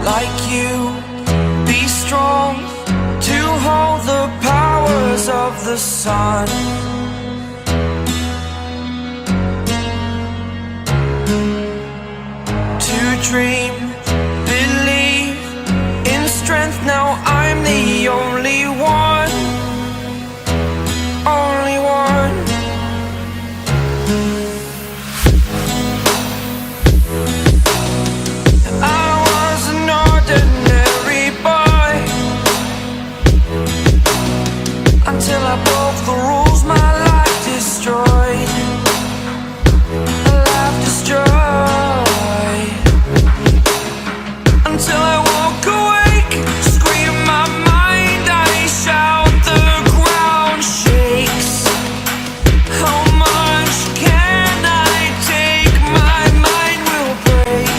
like you, be strong to hold the powers of the sun. To dream, believe in strength, now I'm the only one, only one. I was an ordinary boy until I broke the rules, my life destroyed, a life destroyed. Until I walk awake, scream my mind, I shout, the ground shakes. How much can I take? My mind will break.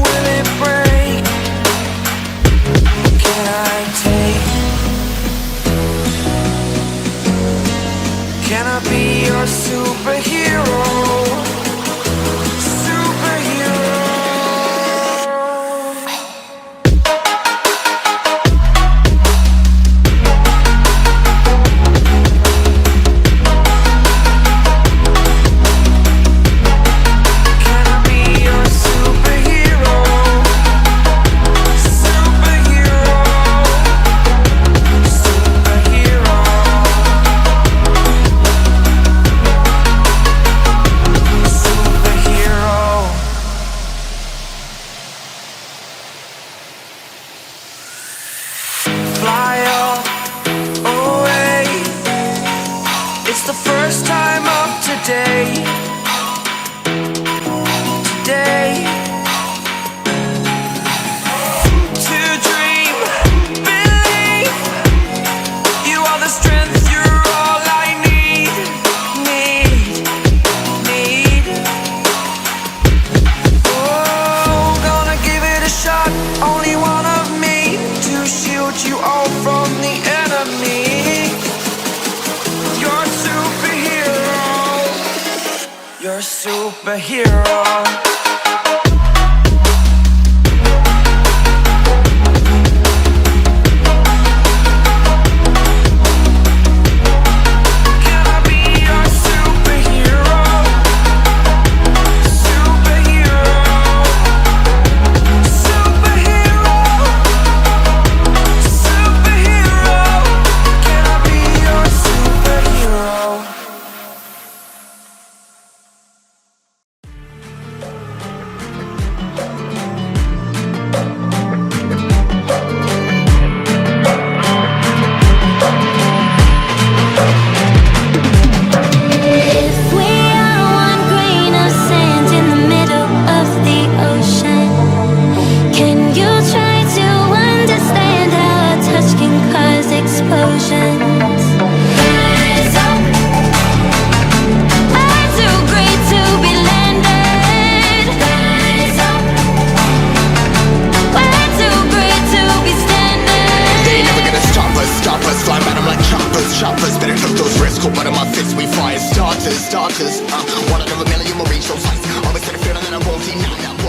Will it break? Can I take? Can I be your superhero? Fly away. It's the first time of today. Today. To dream, believe. You are the strength, you're all I need. Need. Oh, gonna give it a shot. Only one of me to shield you all from the enemy. You're a superhero. You're a superhero. Choppers, better took those risks. Cold blood in my fists, we fire starters. One out of a million will reach those heights. Always get a feeling that I won't deny.